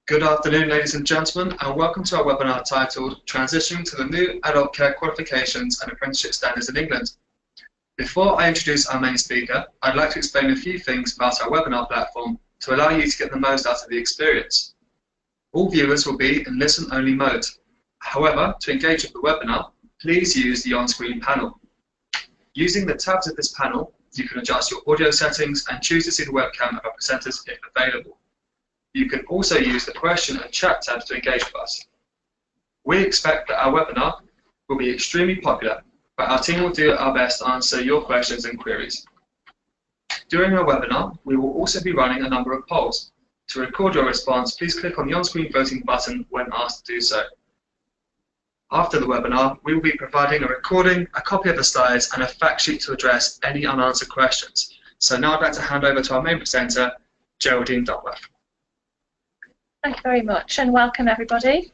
Good afternoon, ladies and gentlemen, and welcome to our webinar titled Transitioning to the New Adult Care Qualifications and Apprenticeship Standards in England. Before I introduce our main speaker, I'd like to explain a few things about our webinar platform to allow you to get the most out of the experience. All viewers will be in listen-only mode. However, to engage with the webinar, please use the on-screen panel. Using the tabs of this panel, you can adjust your audio settings and choose to see the webcam of our presenters if available. You can also use the question and chat tabs to engage with us. We expect that our webinar will be extremely popular, but our team will do our best to answer your questions and queries. During our webinar, we will also be running a number of polls. To record your response, please click on the on-screen voting button when asked to do so. After the webinar, we will be providing a recording, a copy of the slides, and a fact sheet to address any unanswered questions. So now I'd like to hand over to our main presenter, Geraldine Duckworth. Thank you very much, and welcome everybody.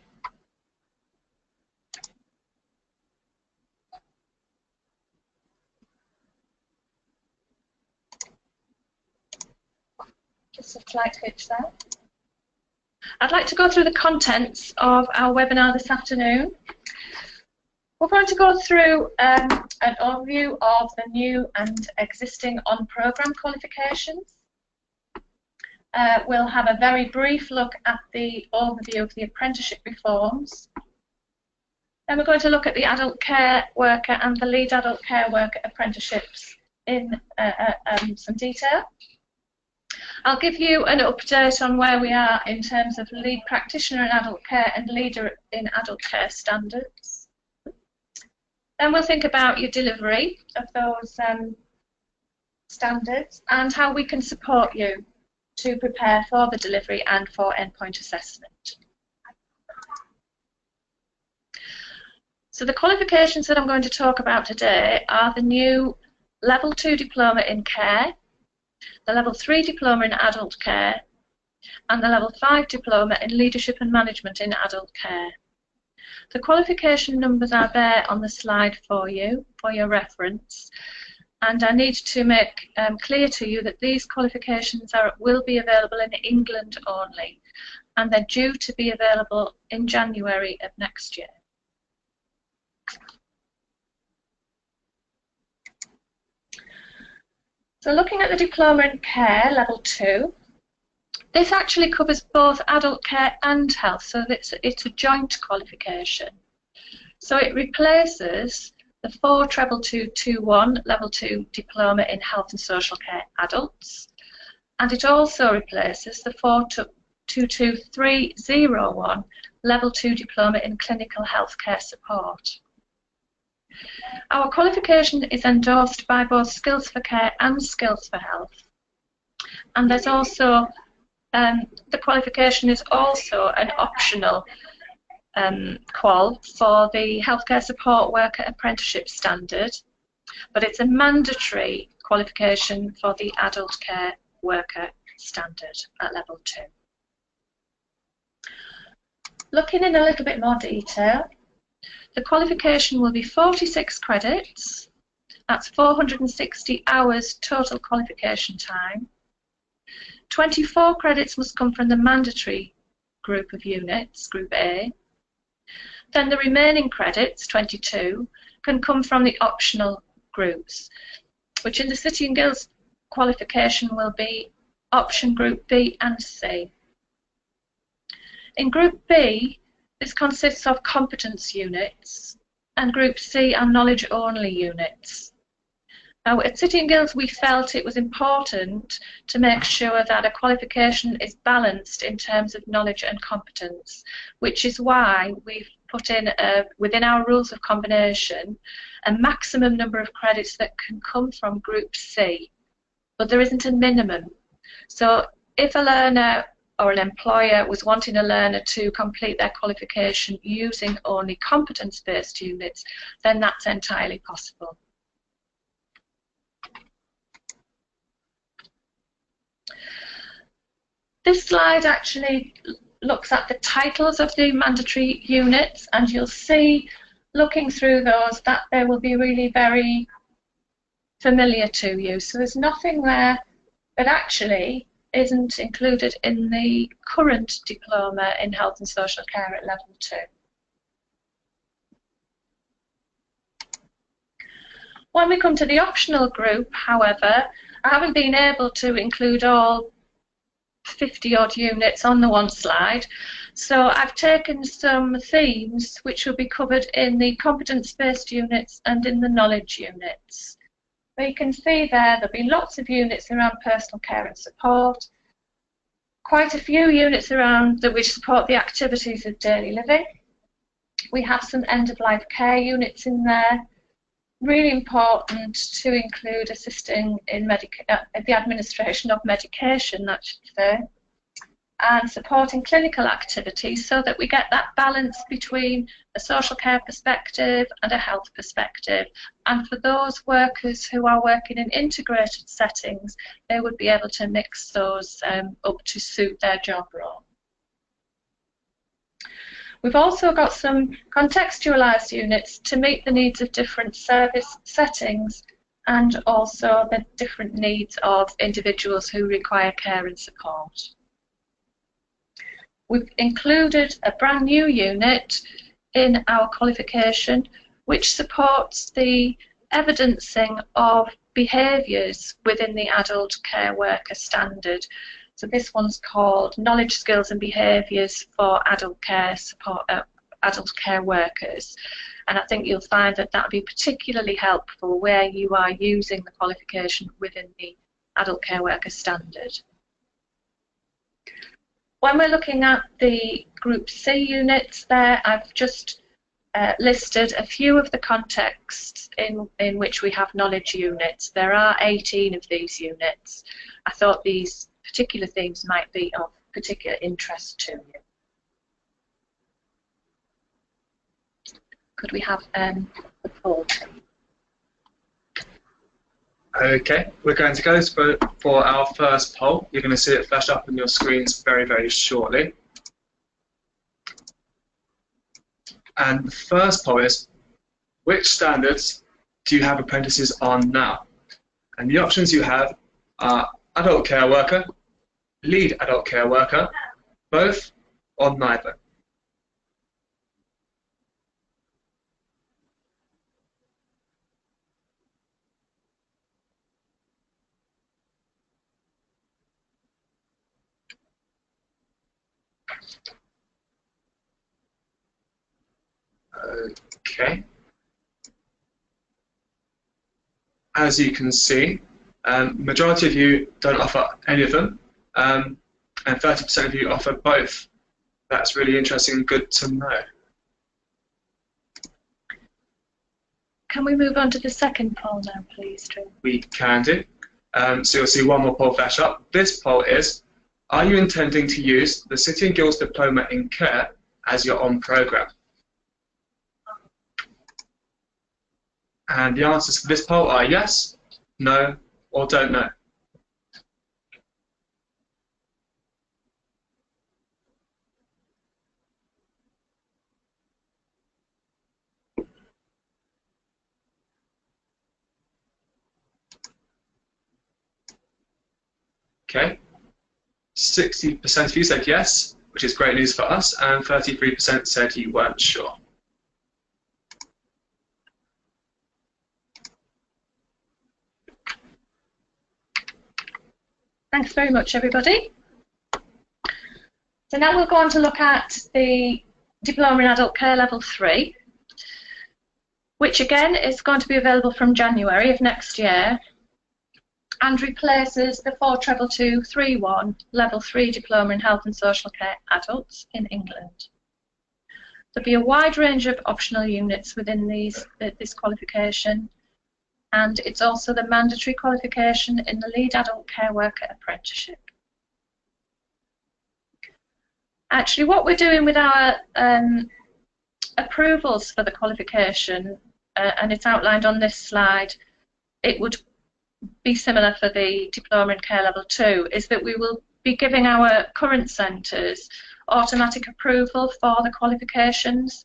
Just a slight glitch there. I'd like to go through the contents of our webinar this afternoon. We're going to go through an overview of the new and existing on-programme qualifications. We'll have a very brief look at the overview of the apprenticeship reforms. Then we're going to look at the adult care worker and the lead adult care worker apprenticeships in some detail. I'll give you an update on where we are in terms of lead practitioner in adult care and leader in adult care standards. Then we'll think about your delivery of those standards and how we can support you to prepare for the delivery and for endpoint assessment. So the qualifications that I'm going to talk about today are the new Level 2 Diploma in Care, the Level 3 Diploma in Adult Care, and the Level 5 Diploma in Leadership and Management in Adult Care. The qualification numbers are there on the slide for you, for your reference. And I need to make clear to you that these qualifications will be available in England only, and they're due to be available in January of next year. So looking at the Diploma in Care, Level 2, this actually covers both adult care and health, so it's a joint qualification. So it replaces the 4-2-2-2-1 Level 2 Diploma in Health and Social Care Adults, and it also replaces the 4-2-2-3-0-1 Level 2 Diploma in Clinical Healthcare Support. Our qualification is endorsed by both Skills for Care and Skills for Health, and there's also the qualification is also an optional qual for the Healthcare Support Worker Apprenticeship Standard, but it's a mandatory qualification for the Adult Care Worker Standard at Level 2. Looking in a little bit more detail, the qualification will be 46 credits, that's 460 hours total qualification time. 24 credits must come from the mandatory group of units, Group A. Then the remaining credits, 22, can come from the optional groups, which in the City and Guilds qualification will be option Group B and C. In Group B, this consists of competence units, and Group C are knowledge-only units. Now, at City and Guilds, we felt it was important to make sure that a qualification is balanced in terms of knowledge and competence, which is why we've put in, within our rules of combination, a maximum number of credits that can come from Group C, but there isn't a minimum. So if a learner or an employer was wanting a learner to complete their qualification using only competence-based units, then that's entirely possible. This slide actually looks at the titles of the mandatory units, and you'll see, looking through those, that they will be really very familiar to you. So there's nothing there that actually isn't included in the current diploma in health and social care at level 2. When we come to the optional group, however, I haven't been able to include all 50 odd units on the one slide, so I've taken some themes which will be covered in the competence-based units and in the knowledge units. But you can see there'll be lots of units around personal care and support, quite a few units around that which support the activities of daily living. We have some end-of-life care units in there. Really important to include assisting in the administration of medication, I should say, and supporting clinical activities so that we get that balance between a social care perspective and a health perspective. And for those workers who are working in integrated settings, they would be able to mix those up to suit their job role. We've also got some contextualised units to meet the needs of different service settings and also the different needs of individuals who require care and support. We've included a brand new unit in our qualification which supports the evidencing of behaviours within the adult care worker standard. So this one's called Knowledge, Skills and Behaviours for Adult Care Support, Adult Care Workers. And I think you'll find that that'll be particularly helpful where you are using the qualification within the Adult Care Worker Standard. When we're looking at the Group C units there, I've just listed a few of the contexts in which we have knowledge units. There are 18 of these units. I thought these particular themes might be of particular interest to you. Could we have the poll? Okay, we're going to go for our first poll. You're going to see it flash up on your screens very, very shortly. And the first poll is, which standards do you have apprentices on now? And the options you have are adult care worker, lead adult care worker, both, or neither. Okay. As you can see, majority of you don't offer any of them, and 30% of you offer both. That's really interesting and good to know. Can we move on to the second poll now, please, Drew? We can do. So you'll see one more poll flash up. This poll is, are you intending to use the City and Guilds Diploma in Care as your on programme? And the answers for this poll are yes, no, or don't know. Okay, 60% of you said yes, which is great news for us, and 33% said you weren't sure. Thanks very much, everybody. So now we'll go on to look at the Diploma in Adult Care Level 3, which again is going to be available from January of next year and replaces the 42231 Level 3 Diploma in Health and Social Care Adults in England. There'll be a wide range of optional units within this qualification, and it's also the mandatory qualification in the Lead Adult Care Worker Apprenticeship. Actually, what we're doing with our approvals for the qualification, and it's outlined on this slide, it would be similar for the Diploma in Care Level 2, is that we will be giving our current centres automatic approval for the qualifications.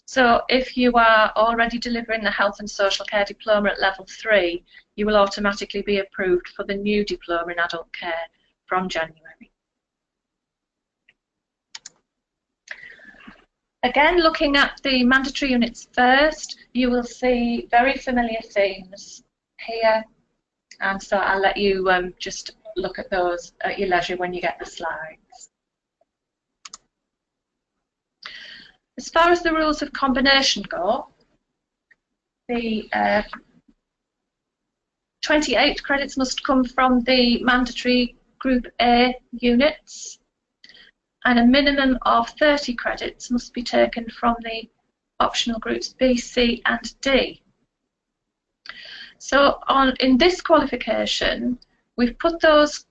So if you are already delivering the Health and Social Care Diploma at Level 3, you will automatically be approved for the new Diploma in Adult Care from January. Again, looking at the mandatory units first, you will see very familiar themes here, and so I'll let you just look at those at your leisure when you get the slides. As far as the rules of combination go, the 28 credits must come from the mandatory Group A units, and a minimum of 30 credits must be taken from the optional groups B, C and D. So in this qualification, we've put those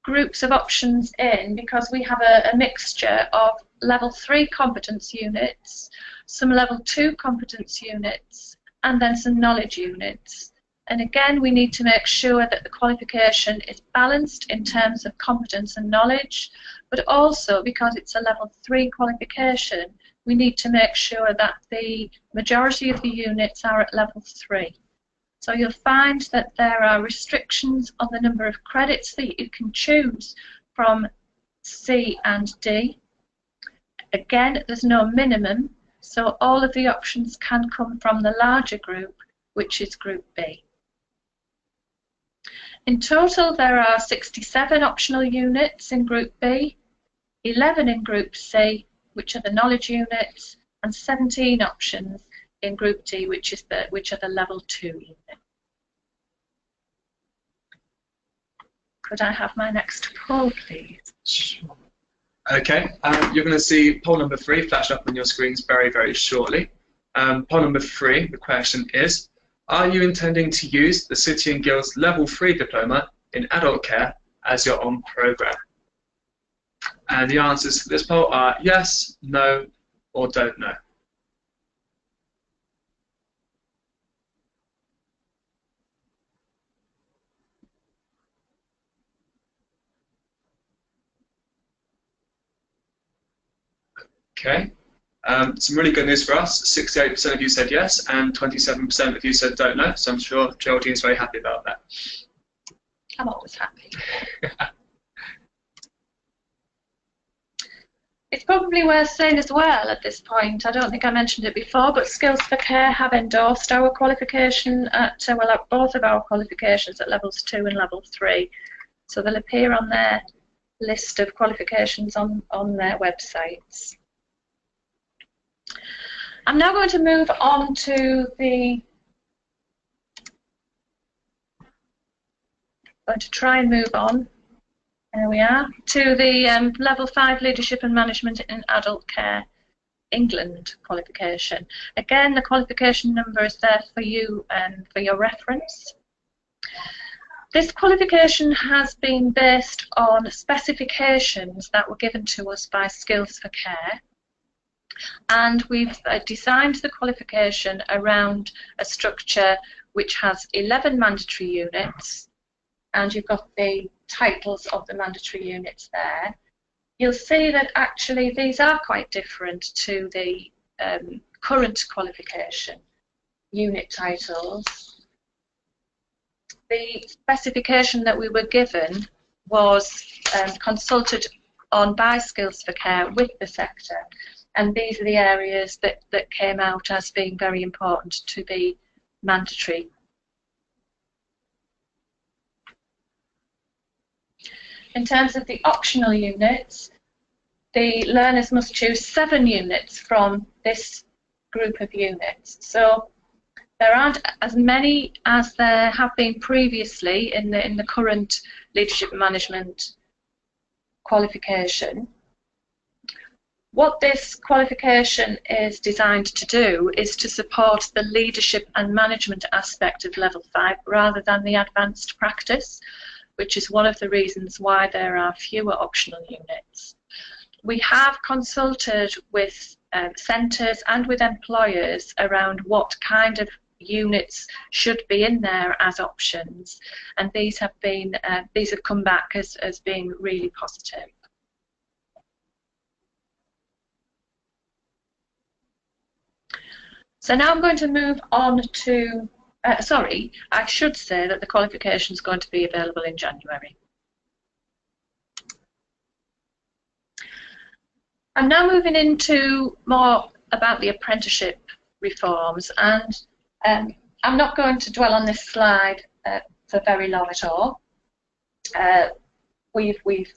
groups of options in because we have a mixture of level 3 competence units, some level 2 competence units, and then some knowledge units. And again, we need to make sure that the qualification is balanced in terms of competence and knowledge, but also because it's a level 3 qualification, we need to make sure that the majority of the units are at level 3. So you'll find that there are restrictions on the number of credits that you can choose from C and D. Again, there's no minimum, so all of the options can come from the larger group, which is Group B. In total, there are 67 optional units in Group B, 11 in Group C, which are the knowledge units, and 17 options in Group D, which are the level 2 units. Could I have my next poll, please? Sure. Okay, you're going to see poll number 3 flash up on your screens very, very shortly. Poll number 3, the question is, are you intending to use the City and Guilds Level 3 Diploma in Adult Care as your own programme? And the answers to this poll are yes, no, or don't know. Okay, some really good news for us. 68% of you said yes, and 27% of you said don't know, so I'm sure Geraldine is very happy about that. I'm always happy. It's probably worth saying as well at this point, I don't think I mentioned it before, but Skills for Care have endorsed our qualification at, both of our qualifications at levels 2 and level 3. So they'll appear on their list of qualifications on their websites. I'm now going to move on to try and move on. There we are, to the Level 5 Leadership and Management in Adult Care England qualification. Again, the qualification number is there for you and for your reference. This qualification has been based on specifications that were given to us by Skills for Care, and we've designed the qualification around a structure which has 11 mandatory units, and you've got the titles of the mandatory units there. You'll see that actually these are quite different to the current qualification unit titles. The specification that we were given was consulted on by Skills for Care with the sector, and these are the areas that came out as being very important to be mandatory. In terms of the optional units, the learners must choose 7 units from this group of units. So there aren't as many as there have been previously in the current leadership and management qualification. What this qualification is designed to do is to support the leadership and management aspect of level 5 rather than the advanced practice, which is one of the reasons why there are fewer optional units. We have consulted with centres and with employers around what kind of units should be in there as options, and these have come back as being really positive. So now I'm going to move on to, sorry, I should say that the qualification is going to be available in January. I'm now moving into more about the apprenticeship reforms, and I'm not going to dwell on this slide for very long at all. We've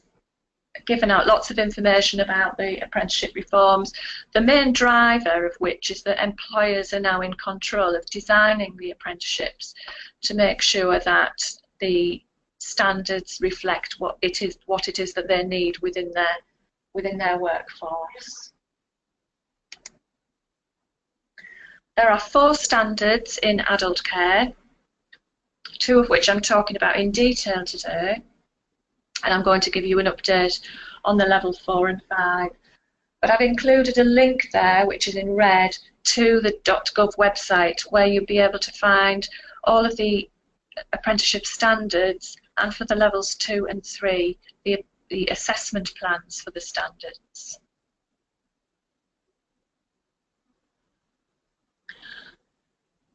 given out lots of information about the apprenticeship reforms, the main driver of which is that employers are now in control of designing the apprenticeships to make sure that the standards reflect what it is that they need within their workforce. There are 4 standards in adult care, 2 of which I'm talking about in detail today, and I'm going to give you an update on the level 4 and 5. But I've included a link there, which is in red, to the .gov website, where you'll be able to find all of the apprenticeship standards, and for the levels 2 and 3, the assessment plans for the standards.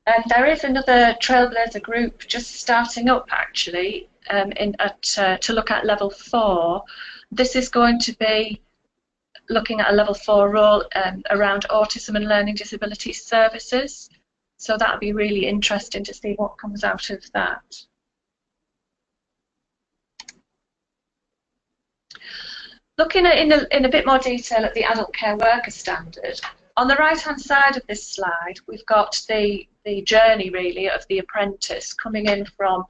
And there is another Trailblazer group just starting up, actually, to look at level 4. This is going to be looking at a level 4 role around autism and learning disability services. So that'll be really interesting to see what comes out of that. Looking at in a bit more detail at the adult care worker standard, on the right-hand side of this slide, we've got the journey, really, of the apprentice coming in from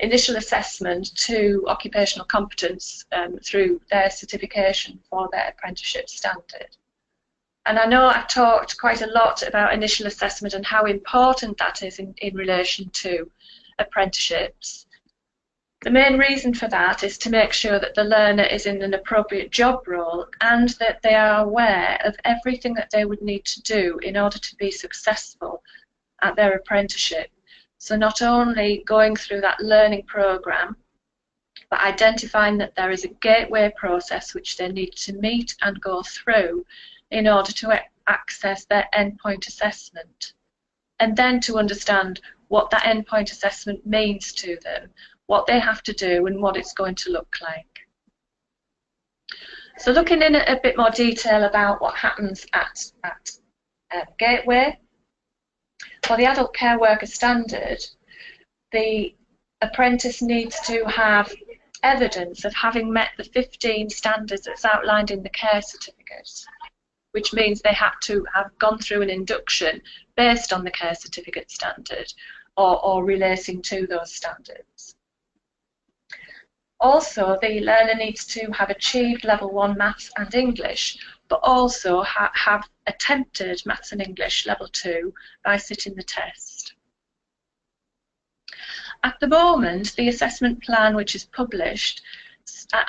initial assessment to occupational competence through their certification for their apprenticeship standard. And I know I've talked quite a lot about initial assessment and how important that is in relation to apprenticeships. The main reason for that is to make sure that the learner is in an appropriate job role and that they are aware of everything that they would need to do in order to be successful at their apprenticeship. So not only going through that learning program, but identifying that there is a gateway process which they need to meet and go through in order to access their endpoint assessment, and then to understand what that endpoint assessment means to them, what they have to do, and what it's going to look like. So looking in a bit more detail about what happens at Gateway, for the adult care worker standard, the apprentice needs to have evidence of having met the 15 standards that's outlined in the care certificate, which means they have to have gone through an induction based on the care certificate standard or relating to those standards. Also, the learner needs to have achieved level 1 maths and English, but also have attempted maths and English level 2 by sitting the test. At the moment, the assessment plan which is published,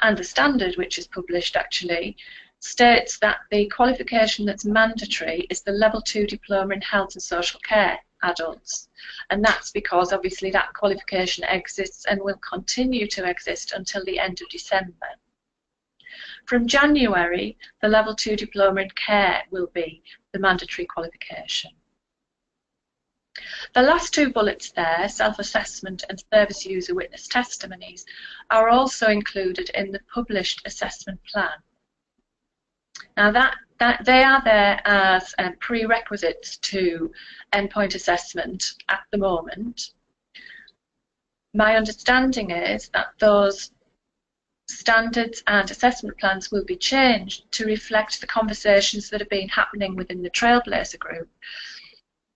and the standard which is published actually, states that the qualification that's mandatory is the level 2 diploma in health and social care adults. And that's because obviously that qualification exists and will continue to exist until the end of December. From January, the level 2 diploma in care will be the mandatory qualification. The last 2 bullets there, self-assessment and service user witness testimonies, are also included in the published assessment plan. Now they are there as prerequisites to endpoint assessment at the moment. My understanding is that those standards and assessment plans will be changed to reflect the conversations that have been happening within the Trailblazer group,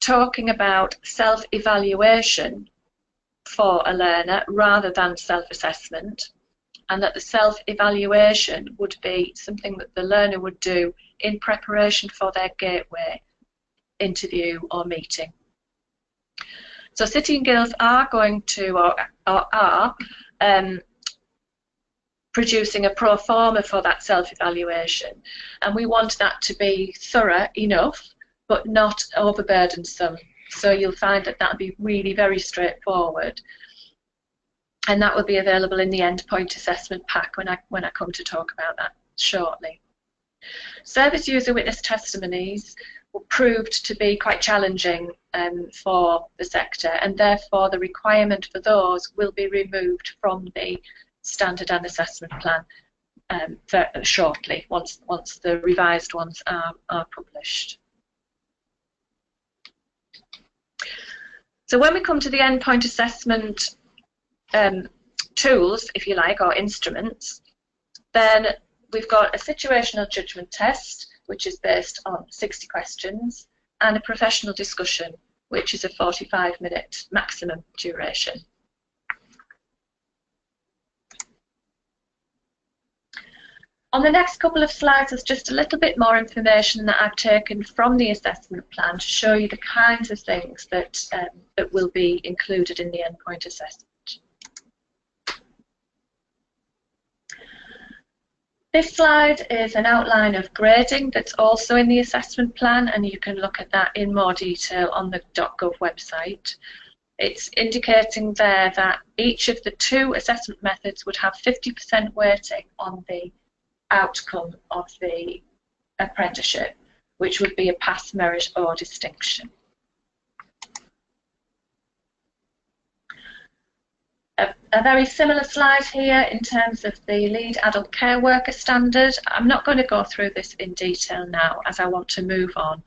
talking about self-evaluation for a learner rather than self-assessment, and that the self-evaluation would be something that the learner would do in preparation for their gateway interview or meeting. So City and Guilds are going to, or are producing a pro forma for that self-evaluation, and we want that to be thorough enough but not overburdensome. So you'll find that that'll be really very straightforward, and that will be available in the endpoint assessment pack when I come to talk about that shortly. Service user witness testimonies were proved to be quite challenging for the sector, and therefore the requirement for those will be removed from the standard and assessment plan. shortly, once the revised ones are published. So when we come to the endpoint assessment tools, if you like, or instruments, then we've got a situational judgment test, which is based on 60 questions, and a professional discussion, which is a 45-minute maximum duration. On the next couple of slides, there's just a little bit more information that I've taken from the assessment plan to show you the kinds of things that, that will be included in the endpoint assessment. This slide is an outline of grading that's also in the assessment plan, and you can look at that in more detail on the .gov website. It's indicating there that each of the 2 assessment methods would have 50% weighting on the outcome of the apprenticeship, which would be a pass, merit or distinction. A very similar slide here in terms of the lead adult care worker standard. I'm not going to go through this in detail now as I want to move on,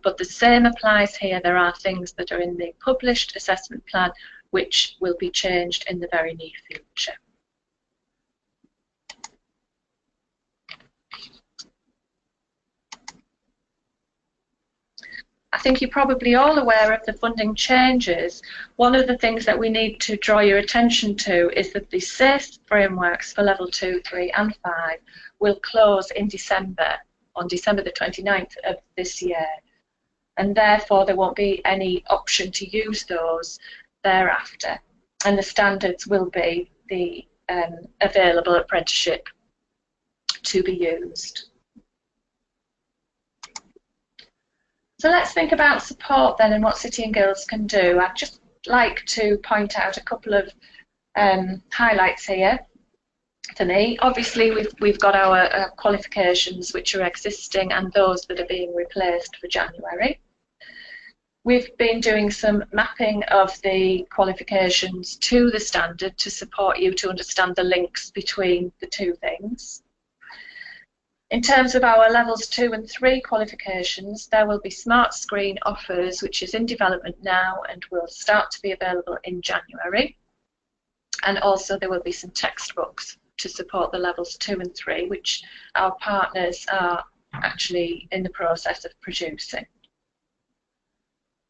but the same applies here. There are things that are in the published assessment plan which will be changed in the very near future. I think you're probably all aware of the funding changes. One of the things that we need to draw your attention to is that the SAFE frameworks for level 2, 3 and 5 will close in December, on December the 29th of this year, and therefore there won't be any option to use those thereafter, and the standards will be the available apprenticeship to be used. So let's think about support then and what City and Guilds can do. I'd just like to point out a couple of highlights here for me. Obviously we've got our qualifications which are existing and those that are being replaced for January. We've been doing some mapping of the qualifications to the standard to support you to understand the links between the 2 things. In terms of our levels 2 and 3 qualifications, there will be smart screen offers, which is in development now and will start to be available in January. And also there will be some textbooks to support the levels 2 and 3, which our partners are actually in the process of producing.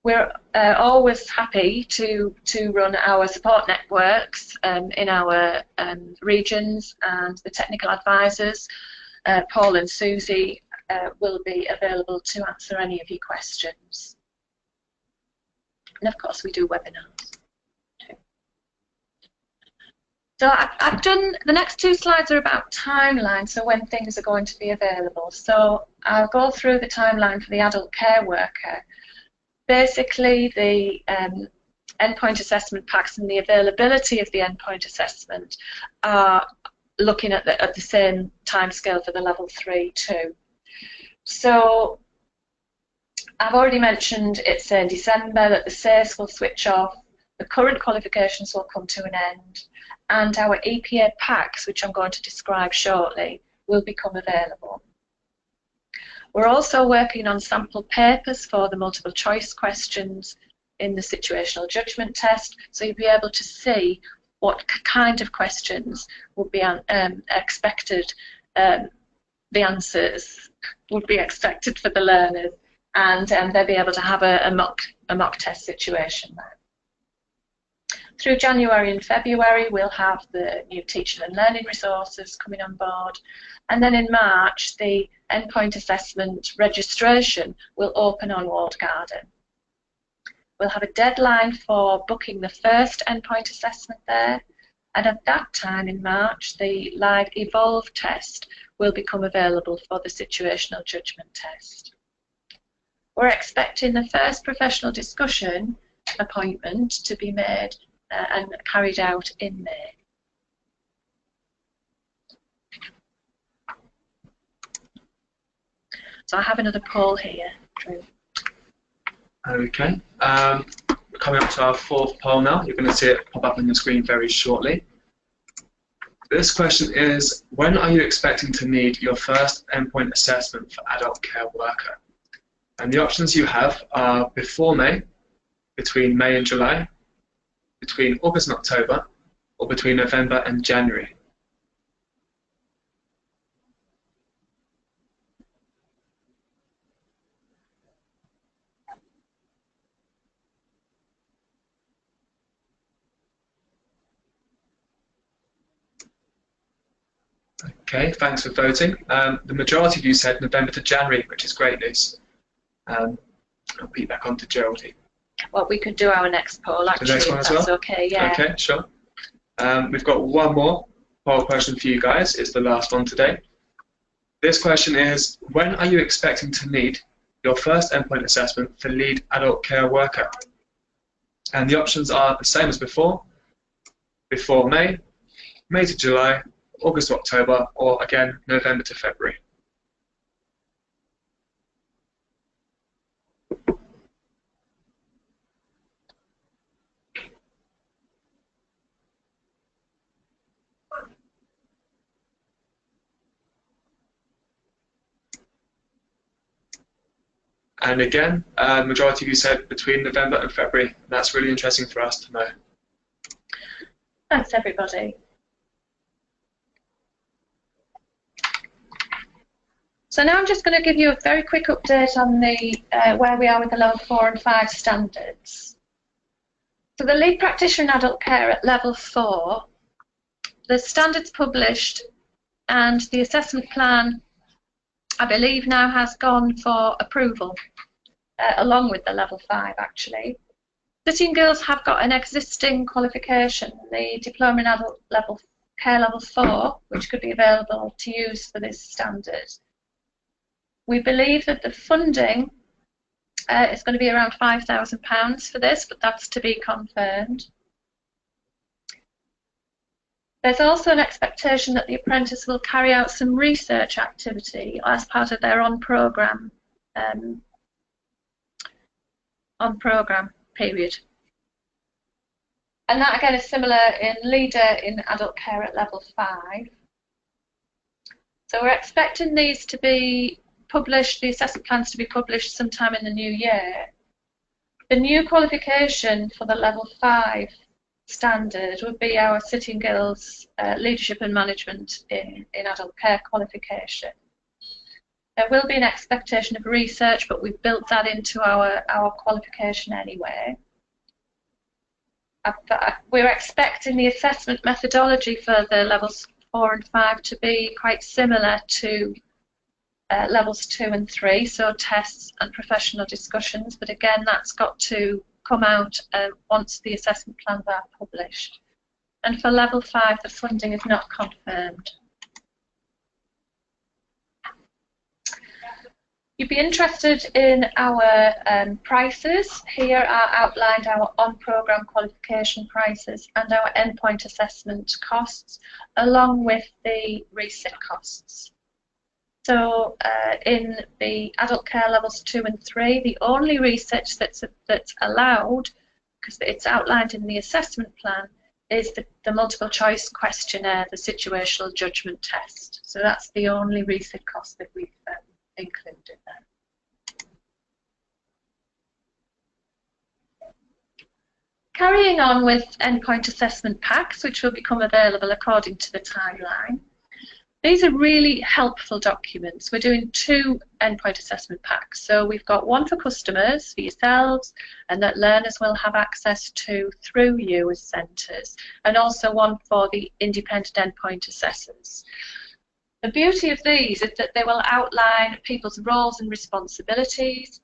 We're always happy to run our support networks in our regions, and the technical advisors Paul and Susie will be available to answer any of your questions. And of course we do webinars too. So I've done, the next 2 slides are about timeline, so when things are going to be available. So I'll go through the timeline for the adult care worker. Basically the endpoint assessment packs and the availability of the endpoint assessment are looking at the same timescale for the level 3 too. So I've already mentioned it's in December that the SACE will switch off, the current qualifications will come to an end, and our EPA packs, which I'm going to describe shortly, will become available. We're also working on sample papers for the multiple choice questions in the situational judgment test, so you'll be able to see what kind of questions would be expected, the answers would be expected for the learners, and they'll be able to have a mock test situation there. Through January and February we'll have the new teaching and learning resources coming on board, and then in March the endpoint assessment registration will open on Walled Garden. We'll have a deadline for booking the first endpoint assessment there, and at that time in March the live Evolve test will become available for the situational judgment test. We're expecting the first professional discussion appointment to be made and carried out in May. So I have another poll here, Drew. Okay, coming up to our 4th poll now. You're going to see it pop up on your screen very shortly. This question is, when are you expecting to need your first endpoint assessment for adult care worker? And the options you have are before May, between May and July, between August and October, or between November and January. Okay, thanks for voting. The majority of you said November to January, which is great news. I'll beat back on to Geraldine. Well, we could do our next poll, actually, The next one if as that's well? okay, yeah. Okay, sure. We've got one more poll question for you guys. It's the last one today. This question is, when are you expecting to need your first endpoint assessment for lead adult care worker? And the options are the same as before May, May to July, August to October, or again, November to February. And again, the majority of you said between November and February. That's really interesting for us to know. Thanks, everybody. So now I'm just going to give you a very quick update on the where we are with the level 4 and 5 standards. So the lead practitioner in adult care at level 4, the standards published and the assessment plan, I believe, now has gone for approval, along with the level 5 actually. City and Girls have got an existing qualification, the Diploma in Adult Care level 4, which could be available to use for this standard. We believe that the funding is going to be around £5,000 for this, but that's to be confirmed. There's also an expectation that the apprentice will carry out some research activity as part of their on-programme period. And that again is similar in leader in adult care at level 5. So we're expecting these to be published, the assessment plans to be published sometime in the new year. The new qualification for the level 5 standard would be our City and Guilds Leadership and Management in Adult Care qualification. There will be an expectation of research, but we've built that into our qualification anyway. We're expecting the assessment methodology for the levels 4 and 5 to be quite similar to levels 2 and 3, so tests and professional discussions, but again that's got to come out once the assessment plans are published. And for level 5 the funding is not confirmed. You'd be interested in our prices. Here are outlined our on-programme qualification prices and our endpoint assessment costs, along with the resit costs. So in the adult care levels 2 and 3, the only research that's allowed, because it's outlined in the assessment plan, is the multiple choice questionnaire, the situational judgment test. So that's the only resit cost that we've included there. Carrying on with endpoint assessment packs, which will become available according to the timeline. These are really helpful documents. We're doing 2 endpoint assessment packs. So we've got one for customers, for yourselves, and that learners will have access to through you as centres, and also one for the independent endpoint assessors. The beauty of these is that they will outline people's roles and responsibilities.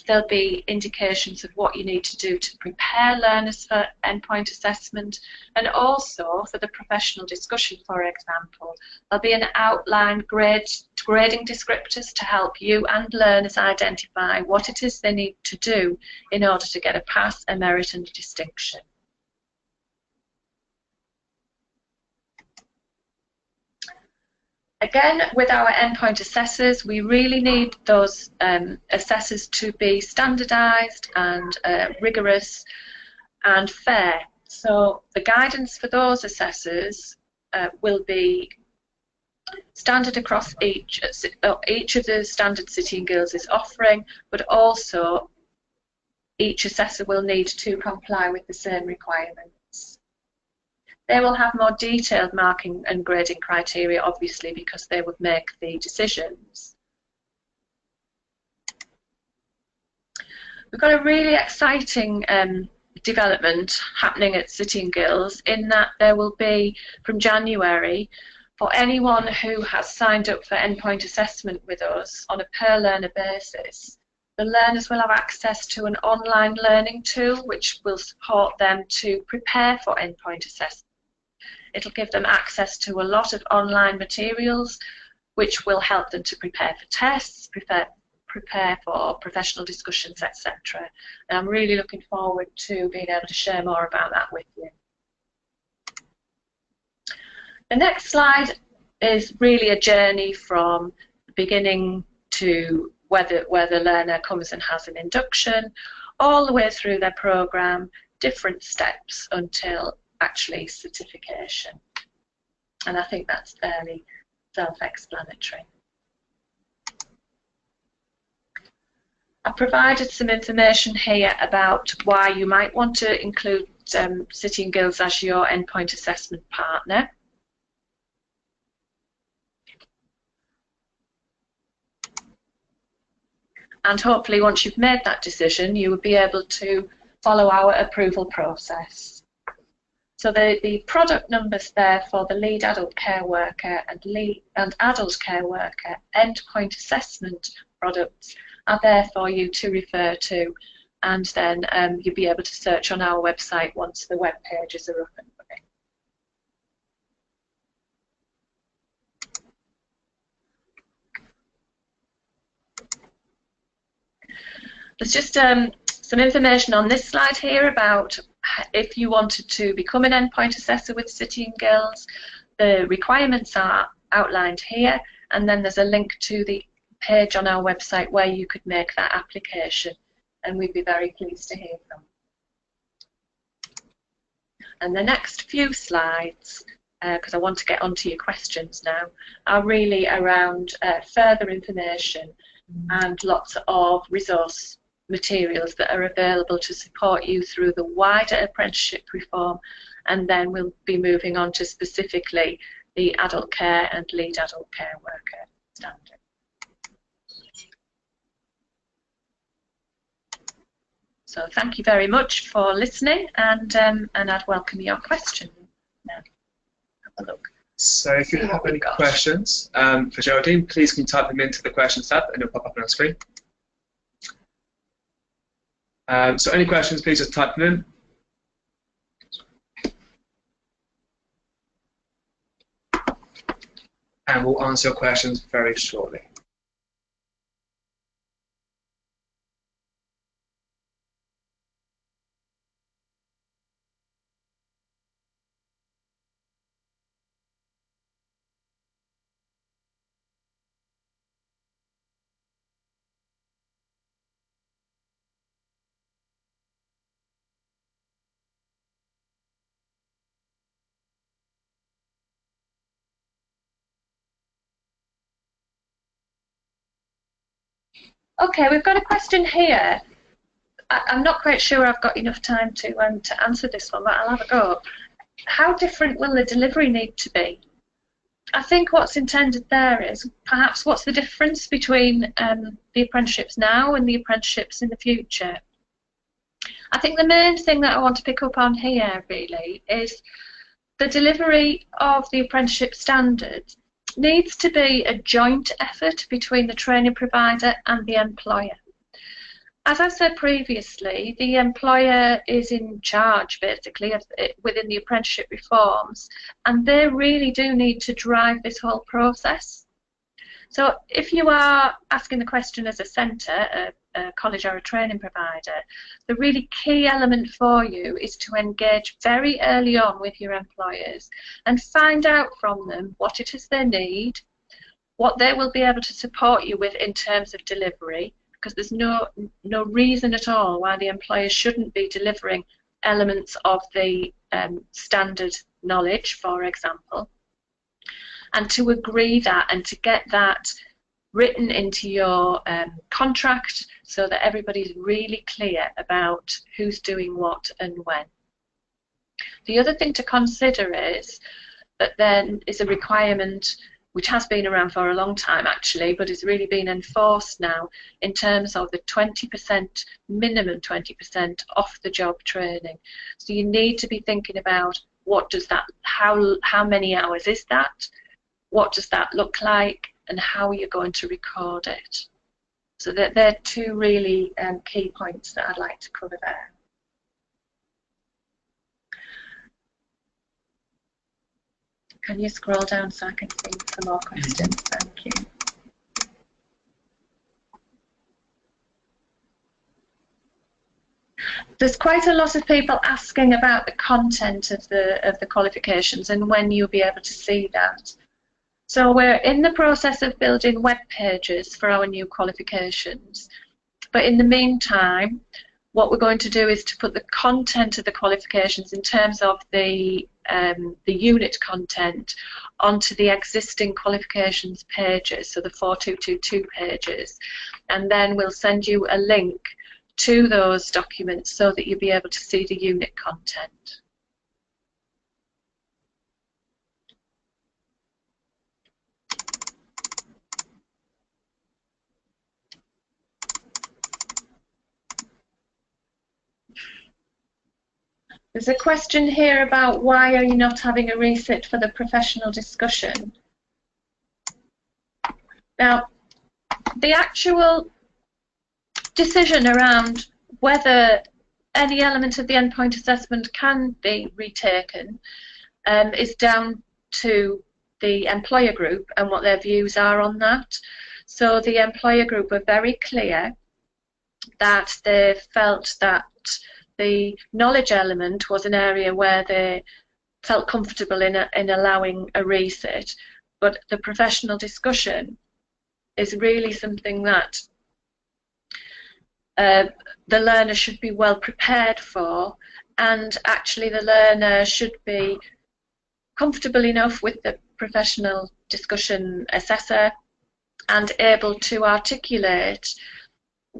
There'll be indications of what you need to do to prepare learners for endpoint assessment, and also for the professional discussion, for example. There'll be an outline grading descriptors to help you and learners identify what it is they need to do in order to get a pass, a merit and a distinction. Again, with our endpoint assessors, we really need those assessors to be standardised and rigorous and fair. So the guidance for those assessors will be standard across each of the standard City and Guilds is offering, but also each assessor will need to comply with the same requirements. They will have more detailed marking and grading criteria, obviously, because they would make the decisions. We've got a really exciting development happening at City and Guilds, in that there will be, from January, for anyone who has signed up for Endpoint Assessment with us on a per learner basis, the learners will have access to an online learning tool which will support them to prepare for Endpoint Assessment. It'll give them access to a lot of online materials which will help them to prepare for tests, prepare for professional discussions, etc. And I'm really looking forward to being able to share more about that with you. The next slide is really a journey from the beginning to where the learner comes and has an induction, all the way through their programme, different steps until actually certification. And I think that's fairly self-explanatory. I've provided some information here about why you might want to include City and Guilds as your endpoint assessment partner. And hopefully once you've made that decision, you will be able to follow our approval process. So the product numbers there for the lead adult care worker and adult care worker endpoint assessment products are there for you to refer to, and then you'll be able to search on our website once the web pages are up and running. There's just some information on this slide here about if you wanted to become an endpoint assessor with City and Guilds. The requirements are outlined here, and then there's a link to the page on our website where you could make that application, and we'd be very pleased to hear from you. And the next few slides, because I want to get onto your questions now, are really around further information and lots of resource materials that are available to support you through the wider apprenticeship reform, and then we'll be moving on to specifically the adult care and lead adult care worker standard. So thank you very much for listening, and I'd welcome your questions now. Have a look. So if you have any questions for Geraldine, please can you type them into the questions tab and it'll pop up on our screen. So any questions, please just type them in. And we'll answer your questions very shortly. Okay, we've got a question here. I'm not quite sure I've got enough time to answer this one, but I'll have a go. How different will the delivery need to be? I think what's intended there is perhaps what's the difference between the apprenticeships now and the apprenticeships in the future. I think the main thing that I want to pick up on here really is the delivery of the apprenticeship standards needs to be a joint effort between the training provider and the employer. As I said previously, the employer is in charge basically of within the apprenticeship reforms, and they really do need to drive this whole process. So if you are asking the question as a centre, a college or a training provider, the really key element for you is to engage very early on with your employers and find out from them what it is they need, what they will be able to support you with in terms of delivery, because there's no reason at all why the employers shouldn't be delivering elements of the standard knowledge, for example. and to agree that and to get that written into your contract so that everybody's really clear about who's doing what and when. The other thing to consider is that then is a requirement which has been around for a long time actually, but is really being enforced now in terms of the 20%, minimum 20% off the job training. So you need to be thinking about what does that, how many hours is that, what does that look like, and how are you going to record it. So they're two really key points that I'd like to cover there. Can you scroll down so I can see some more questions? Thank you. There's quite a lot of people asking about the content of the qualifications and when you'll be able to see that. So we're in the process of building web pages for our new qualifications. But in the meantime, what we're going to do is to put the content of the qualifications in terms of the unit content onto the existing qualifications pages, so the 4222 pages, and then we'll send you a link to those documents so that you'll be able to see the unit content. There's a question here about why are you not having a resit for the professional discussion. Now, the actual decision around whether any element of the endpoint assessment can be retaken is down to the employer group and what their views are on that. So the employer group were very clear that they felt that the knowledge element was an area where they felt comfortable in allowing a resit, but the professional discussion is really something that the learner should be well prepared for, and actually the learner should be comfortable enough with the professional discussion assessor and able to articulate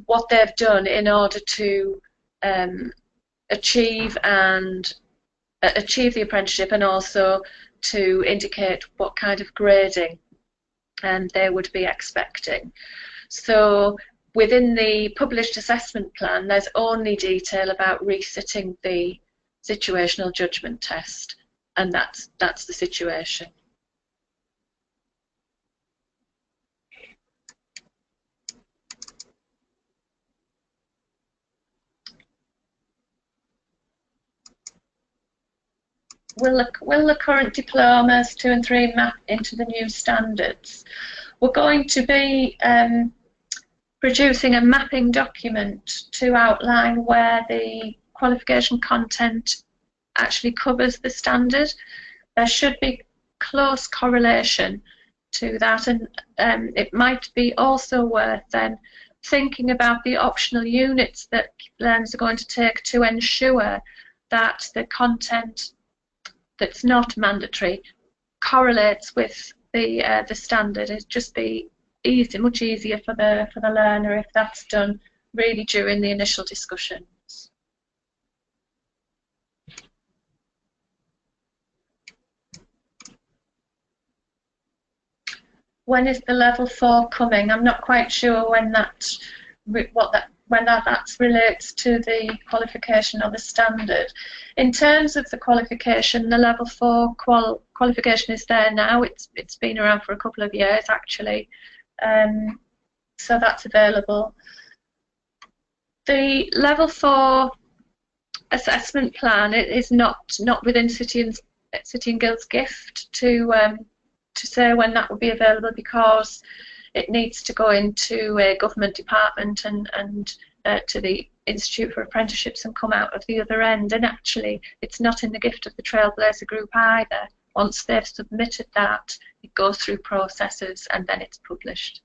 what they've done in order to achieve the apprenticeship, and also to indicate what kind of grading they would be expecting. So within the published assessment plan, there's only detail about resitting the situational judgment test, and that's the situation. Will the current diplomas 2 and 3 map into the new standards? We're going to be producing a mapping document to outline where the qualification content actually covers the standard. There should be close correlation to that, and it might be also worth then thinking about the optional units that learners are going to take to ensure that the content that's not mandatory correlates with the standard. It'd just be easy, much easier for the learner if that's done really during the initial discussions. When is the level 4 coming? I'm not quite sure when that relates to the qualification or the standard. In terms of the qualification, the level 4 qualification is there now. It's been around for a couple of years actually, so that's available. The level 4 assessment plan is not within City and Guilds gift to say when that will be available, because it needs to go into a government department and to the Institute for Apprenticeships and come out of the other end. And actually, it's not in the gift of the Trailblazer Group either. Once they've submitted that, it goes through processes and then it's published.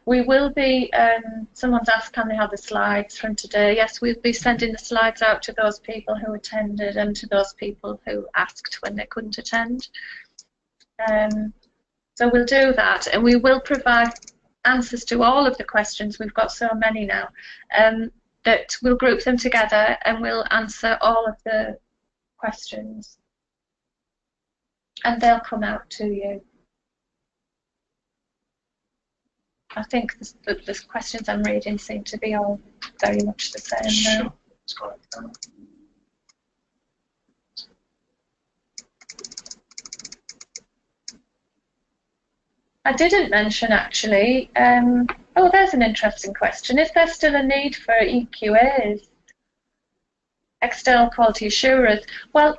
We will be, someone's asked can they have the slides from today. Yes, we'll be sending the slides out to those people who attended and to those people who asked when they couldn't attend. So we'll do that, and we will provide answers to all of the questions. We've got so many now that we'll group them together and we'll answer all of the questions, and they'll come out to you. I think the questions I'm reading seem to be all very much the same now. Sure. I didn't mention actually, oh, there's an interesting question. Is there still a need for EQAs, external quality assurers? Well,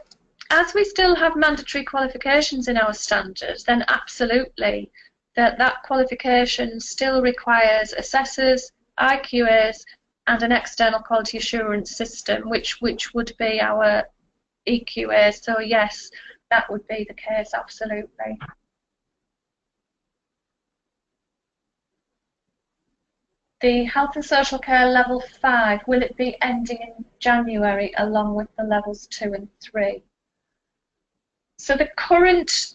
as we still have mandatory qualifications in our standards, then absolutely, that qualification still requires assessors, IQAs, and an external quality assurance system, which would be our EQA. So yes, that would be the case, absolutely. The health and social care level 5, will it be ending in January along with the levels 2 and 3? So the current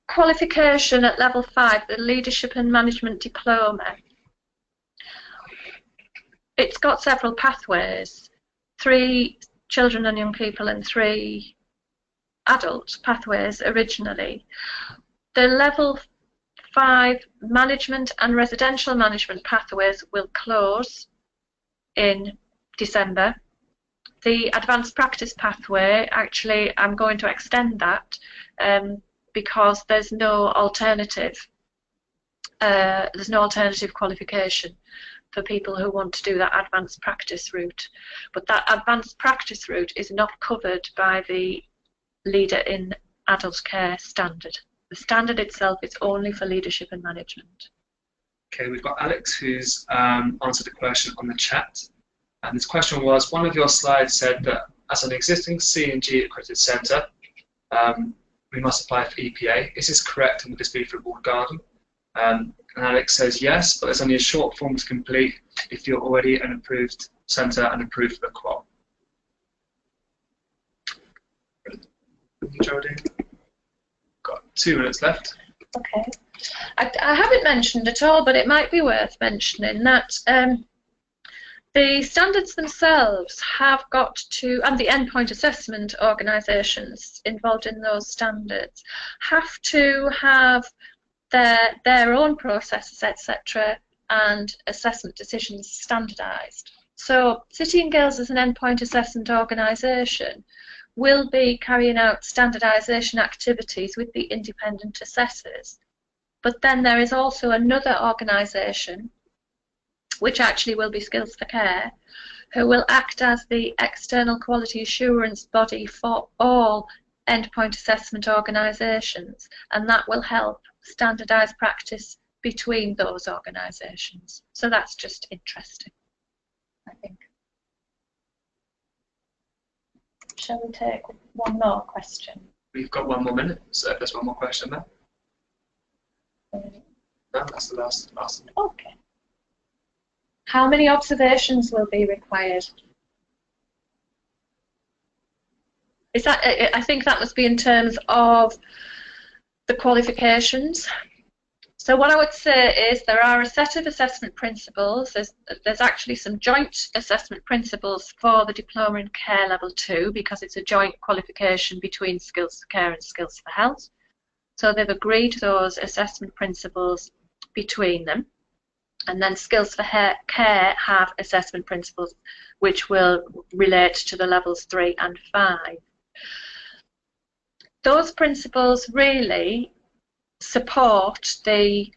qualification at level 5, the Leadership and Management Diploma, it's got several pathways, 3 children and young people and 3 adult pathways originally. The level 5 management and residential management pathways will close in December. The advanced practice pathway, actually, I'm going to extend that because there's no alternative. There's no alternative qualification for people who want to do that advanced practice route. But that advanced practice route is not covered by the Leader in Adult Care standard. The standard itself is only for leadership and management. Okay, we've got Alex who's answered a question on the chat. And this question was, one of your slides said that as an existing C&G accredited centre, we must apply for EPA. Is this correct, and would this be for Walled Garden? And Alex says yes, but there's only a short form to complete if you're already an approved centre and approved for the qual. Geraldine? Got 2 minutes left. Okay. I haven't mentioned at all, but it might be worth mentioning that the standards themselves have got to, and the endpoint assessment organisations involved in those standards, have to have their own processes, etc., and assessment decisions standardised. So City and Guilds as an endpoint assessment organisation will be carrying out standardisation activities with the independent assessors. But then there is also another organisation, which actually will be Skills for Care, who will act as the external quality assurance body for all endpoint assessment organisations, and that will help standardise practice between those organisations. So that's just interesting, I think. Shall we take one more question? We've got 1 more minute, so if there's 1 more question there. No, that's the last one. Okay. How many observations will be required? Is that, I think that must be in terms of the qualifications. So what I would say is there are a set of assessment principles. There's actually some joint assessment principles for the Diploma in Care Level 2 because it's a joint qualification between Skills for Care and Skills for Health. So they've agreed those assessment principles between them. And then Skills for Care have assessment principles which will relate to the levels 3 and 5. Those principles really support the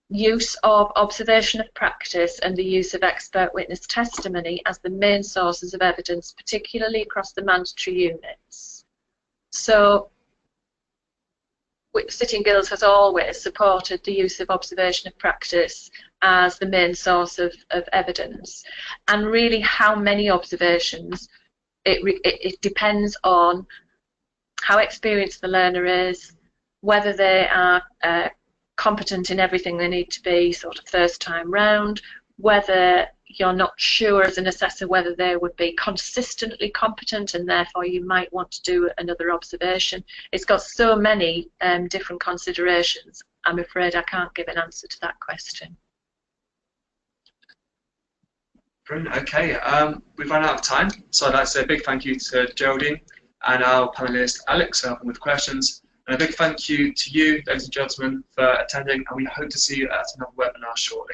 use of observation of practice and the use of expert witness testimony as the main sources of evidence, particularly across the mandatory units. So City and Guilds has always supported the use of observation of practice as the main source of evidence, and really how many observations, it depends on how experienced the learner is, whether they are competent in everything they need to be sort of first time round, whether you're not sure as an assessor whether they would be consistently competent and therefore you might want to do another observation. It's got so many different considerations. I'm afraid I can't give an answer to that question. Brilliant. Okay, we've run out of time, so I'd like to say a big thank you to Geraldine and our panellist Alex for helping with questions. And a big thank you to you, ladies and gentlemen, for attending, and we hope to see you at another webinar shortly.